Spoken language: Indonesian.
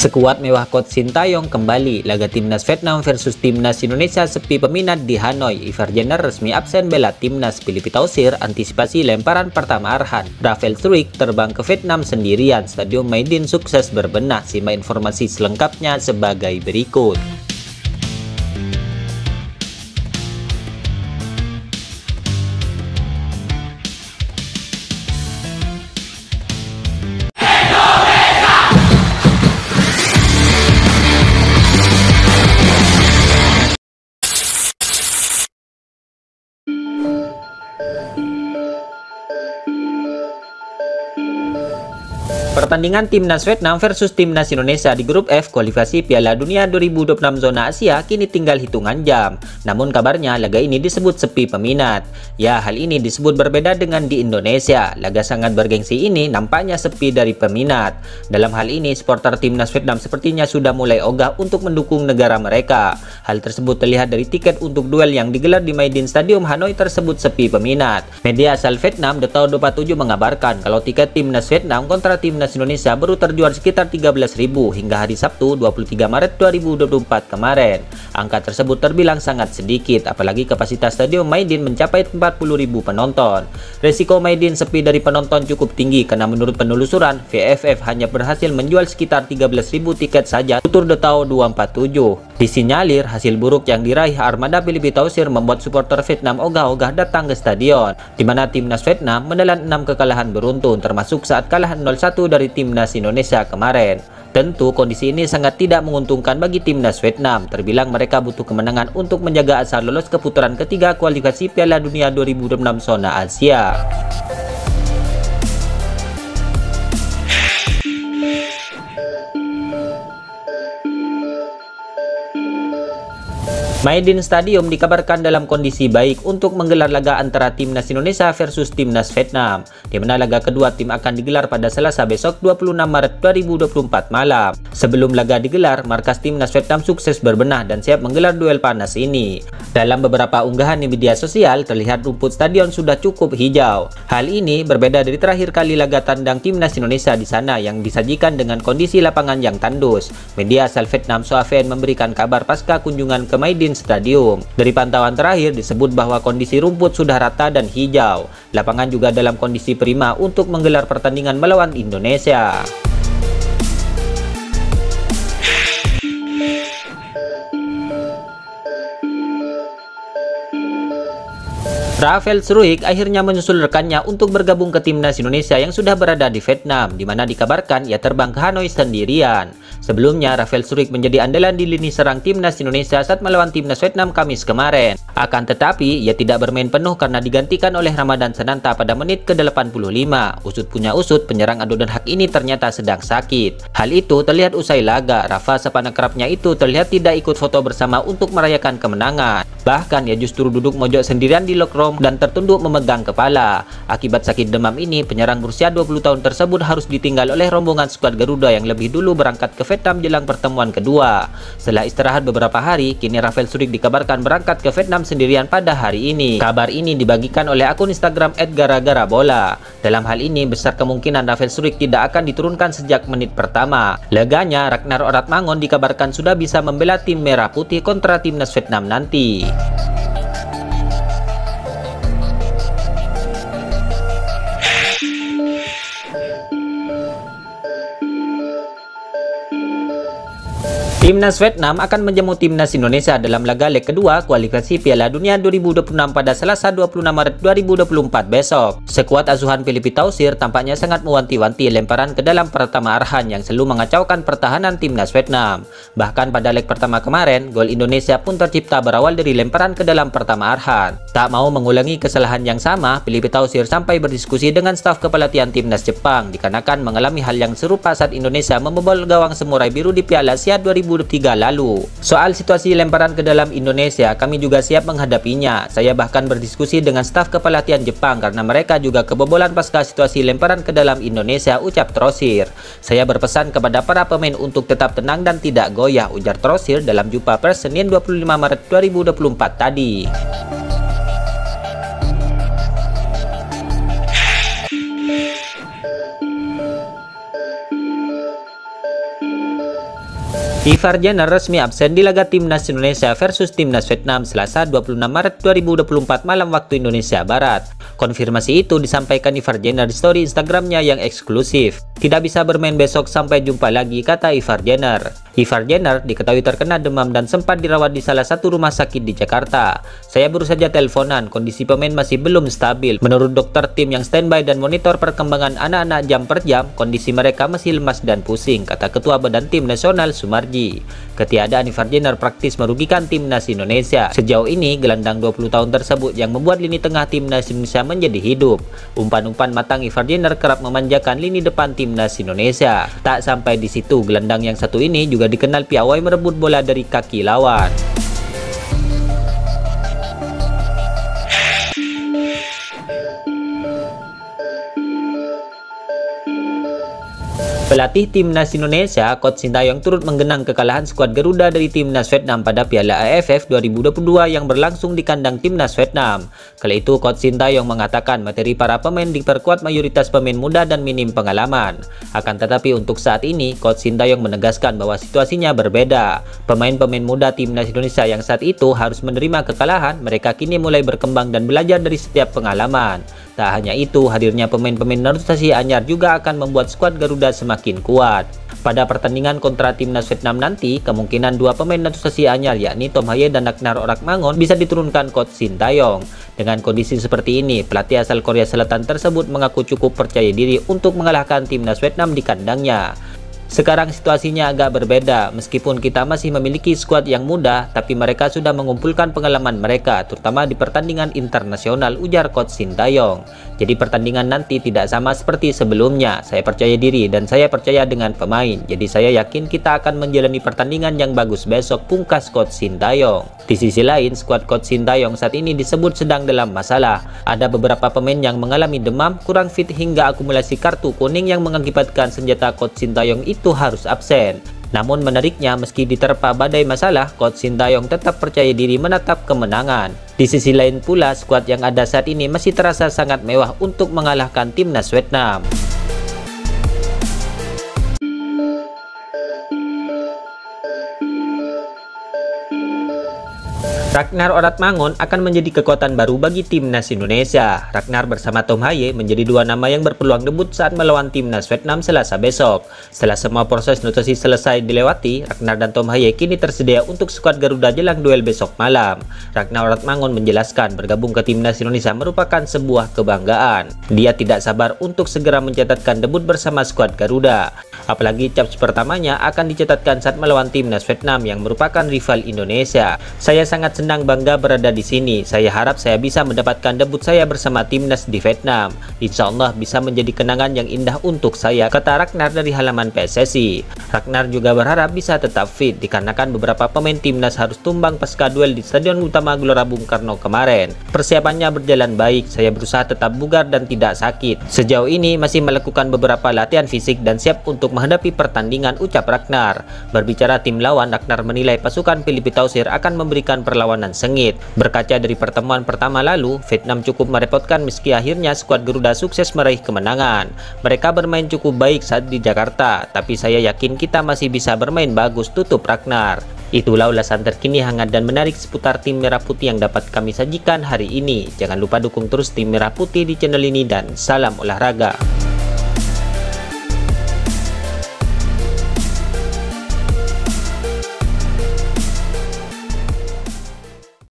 Skuad mewah Coach Sintayong kembali. Laga Timnas Vietnam versus Timnas Indonesia sepi peminat di Hanoi. Ivar Jenner resmi absen bela Timnas. Filipi Tausir antisipasi lemparan pertama Arhan. Rafael Struijk terbang ke Vietnam sendirian. Stadion Maidin sukses berbenah. Simak informasi selengkapnya sebagai berikut. Pertandingan Timnas Vietnam versus Timnas Indonesia di grup F kualifikasi Piala Dunia 2026 zona Asia kini tinggal hitungan jam. Namun kabarnya laga ini disebut sepi peminat. Ya, hal ini disebut berbeda dengan di Indonesia. Laga sangat bergengsi ini nampaknya sepi dari peminat. Dalam hal ini, supporter Timnas Vietnam sepertinya sudah mulai ogah untuk mendukung negara mereka. Hal tersebut terlihat dari tiket untuk duel yang digelar di Maidin Stadium Hanoi tersebut sepi peminat. Media asal Vietnam, The Tao 27 mengabarkan kalau tiket Timnas Vietnam kontra Timnas Indonesia baru terjual sekitar 13.000 hingga hari Sabtu 23 Maret 2024 kemarin. Angka tersebut terbilang sangat sedikit, apalagi kapasitas Stadion Maidin mencapai 40.000 penonton. Resiko Maidin sepi dari penonton cukup tinggi karena menurut penelusuran, VFF hanya berhasil menjual sekitar 13.000 tiket saja, tutur The Tao 247. Disinyalir hasil buruk yang diraih armada Filipi Tausir membuat supporter Vietnam ogah-ogah datang ke stadion, di mana Timnas Vietnam menelan 6 kekalahan beruntun, termasuk saat kalah 0-1 dari Timnas Indonesia kemarin. Tentu kondisi ini sangat tidak menguntungkan bagi Timnas Vietnam. Terbilang mereka butuh kemenangan untuk menjaga asa lolos ke putaran ketiga kualifikasi Piala Dunia 2026 zona Asia. Maidin Stadium dikabarkan dalam kondisi baik untuk menggelar laga antara Timnas Indonesia versus Timnas Vietnam, di mana laga kedua tim akan digelar pada Selasa besok 26 Maret 2024 malam. Sebelum laga digelar, markas Timnas Vietnam sukses berbenah dan siap menggelar duel panas ini. Dalam beberapa unggahan di media sosial, terlihat rumput stadion sudah cukup hijau. Hal ini berbeda dari terakhir kali laga tandang Timnas Indonesia di sana yang disajikan dengan kondisi lapangan yang tandus. Media asal Vietnam Soaven memberikan kabar pasca kunjungan ke Maidin Stadium. Dari pantauan terakhir disebut bahwa kondisi rumput sudah rata dan hijau. Lapangan juga dalam kondisi prima untuk menggelar pertandingan melawan Indonesia. Rafael Struijk akhirnya menyusul rekannya untuk bergabung ke Timnas Indonesia yang sudah berada di Vietnam, di mana dikabarkan ia terbang ke Hanoi sendirian. Sebelumnya, Rafael Struijk menjadi andalan di lini serang Timnas Indonesia saat melawan Timnas Vietnam Kamis kemarin. Akan tetapi, ia tidak bermain penuh karena digantikan oleh Ramadan Sananta pada menit ke-85. Usut punya usut, penyerang Ado Den Haag ini ternyata sedang sakit. Hal itu terlihat usai laga. Rafa sepanjang kerapnya itu terlihat tidak ikut foto bersama untuk merayakan kemenangan. Bahkan ia justru duduk mojok sendirian di locker room dan tertunduk memegang kepala. Akibat sakit demam ini, penyerang berusia 20 tahun tersebut harus ditinggal oleh rombongan skuad Garuda yang lebih dulu berangkat ke Vietnam jelang pertemuan kedua. Setelah istirahat beberapa hari, kini Rafael Struijk dikabarkan berangkat ke Vietnam sendirian pada hari ini. Kabar ini dibagikan oleh akun Instagram @gara-gara-bola. Dalam hal ini, besar kemungkinan Rafael Struijk tidak akan diturunkan sejak menit pertama. Leganya, Ragnar Oratmangun dikabarkan sudah bisa membela tim Merah Putih kontra Timnas Vietnam nanti. Timnas Vietnam akan menjamu Timnas Indonesia dalam laga leg kedua kualifikasi Piala Dunia 2026 pada Selasa 26 Maret 2024 besok. Skuad asuhan Filipi Tausir tampaknya sangat mewanti-wanti lemparan ke dalam pertama Arhan yang selalu mengacaukan pertahanan Timnas Vietnam. Bahkan pada leg pertama kemarin, gol Indonesia pun tercipta berawal dari lemparan ke dalam pertama Arhan. Tak mau mengulangi kesalahan yang sama, Filipi Tausir sampai berdiskusi dengan staf kepelatihan Timnas Jepang dikarenakan mengalami hal yang serupa saat Indonesia membobol gawang Samurai Biru di Piala Asia 2023 lalu. Soal situasi lemparan ke dalam Indonesia, kami juga siap menghadapinya. Saya bahkan berdiskusi dengan staf kepelatihan Jepang karena mereka juga kebobolan pasca situasi lemparan ke dalam Indonesia, ucap Tausir. Saya berpesan kepada para pemain untuk tetap tenang dan tidak goyah, ujar Tausir dalam jumpa pers Senin 25 Maret 2024 tadi. Ivar Jenner resmi absen di laga Timnas Indonesia versus Timnas Vietnam Selasa 26 Maret 2024 malam waktu Indonesia Barat. Konfirmasi itu disampaikan Ivar Jenner di story Instagramnya yang eksklusif. Tidak bisa bermain besok, sampai jumpa lagi, kata Ivar Jenner. Ivar Jenner diketahui terkena demam dan sempat dirawat di salah satu rumah sakit di Jakarta. Saya baru saja teleponan, kondisi pemain masih belum stabil. Menurut dokter tim yang standby dan monitor perkembangan anak-anak jam per jam, kondisi mereka masih lemas dan pusing, kata Ketua Badan Tim Nasional Sumarji. Ketiadaan Ivar Jenner praktis merugikan Timnas Indonesia. Sejauh ini, gelandang 20 tahun tersebut yang membuat lini tengah Timnas Indonesia menjadi hidup. Umpan-umpan matang Ivar Jenner kerap memanjakan lini depan Timnas Indonesia. Tak sampai di situ, gelandang yang satu ini juga dikenal piawai merebut bola dari kaki lawan. Pelatih Timnas Indonesia, Coach Sintayong turut menggenang kekalahan skuad Garuda dari Timnas Vietnam pada Piala AFF 2022 yang berlangsung di kandang Timnas Vietnam. Kala itu, Coach Sintayong mengatakan materi para pemain diperkuat mayoritas pemain muda dan minim pengalaman. Akan tetapi untuk saat ini, Coach Sintayong menegaskan bahwa situasinya berbeda. Pemain-pemain muda Timnas Indonesia yang saat itu harus menerima kekalahan, mereka kini mulai berkembang dan belajar dari setiap pengalaman. Tak hanya itu, hadirnya pemain-pemain naturalisasi anyar juga akan membuat skuad Garuda semakin kuat. Pada pertandingan kontra Timnas Vietnam nanti, kemungkinan dua pemain naturalisasi anyar yakni Tom Haye dan Ragnar Oratmangun bisa diturunkan Coach Sintayong. Dengan kondisi seperti ini, pelatih asal Korea Selatan tersebut mengaku cukup percaya diri untuk mengalahkan Timnas Vietnam di kandangnya. Sekarang situasinya agak berbeda, meskipun kita masih memiliki skuad yang muda, tapi mereka sudah mengumpulkan pengalaman mereka, terutama di pertandingan internasional, ujar Coach Sintayong. Jadi pertandingan nanti tidak sama seperti sebelumnya, saya percaya diri dan saya percaya dengan pemain, jadi saya yakin kita akan menjalani pertandingan yang bagus besok, pungkas Coach Sintayong. Di sisi lain, skuad Coach Sintayong saat ini disebut sedang dalam masalah. Ada beberapa pemain yang mengalami demam, kurang fit hingga akumulasi kartu kuning yang mengakibatkan senjata Coach Sintayong itu harus absen. Namun menariknya, meski diterpa badai masalah, Coach Sintayong tetap percaya diri menatap kemenangan. Di sisi lain pula, skuad yang ada saat ini masih terasa sangat mewah untuk mengalahkan Timnas Vietnam. Ragnar Oratmangun akan menjadi kekuatan baru bagi Timnas Indonesia. Ragnar bersama Tom Haye menjadi dua nama yang berpeluang debut saat melawan Timnas Vietnam Selasa besok. Setelah semua proses nutrisi selesai dilewati, Ragnar dan Tom Haye kini tersedia untuk skuad Garuda jelang duel besok malam. Ragnar Oratmangun menjelaskan bergabung ke Timnas Indonesia merupakan sebuah kebanggaan. Dia tidak sabar untuk segera mencatatkan debut bersama skuad Garuda. Apalagi caps pertamanya akan dicatatkan saat melawan Timnas Vietnam yang merupakan rival Indonesia. Saya sangat senang bangga berada di sini. Saya harap saya bisa mendapatkan debut saya bersama Timnas di Vietnam. Insya Allah bisa menjadi kenangan yang indah untuk saya, kata Ragnar dari halaman PSSI. Ragnar juga berharap bisa tetap fit dikarenakan beberapa pemain Timnas harus tumbang pasca duel di Stadion Utama Gelora Bung Karno kemarin. Persiapannya berjalan baik, saya berusaha tetap bugar dan tidak sakit. Sejauh ini masih melakukan beberapa latihan fisik dan siap untuk menghadapi pertandingan, ucap Ragnar. Berbicara tim lawan, Ragnar menilai pasukan Philippe Tausir akan memberikan perlawanan sengit. Berkaca dari pertemuan pertama lalu, Vietnam cukup merepotkan meski akhirnya skuad Garuda sukses meraih kemenangan. Mereka bermain cukup baik saat di Jakarta, tapi saya yakin kita masih bisa bermain bagus, tutup Ragnar. Itulah ulasan terkini hangat dan menarik seputar tim Merah Putih yang dapat kami sajikan hari ini. Jangan lupa dukung terus tim Merah Putih di channel ini dan salam olahraga.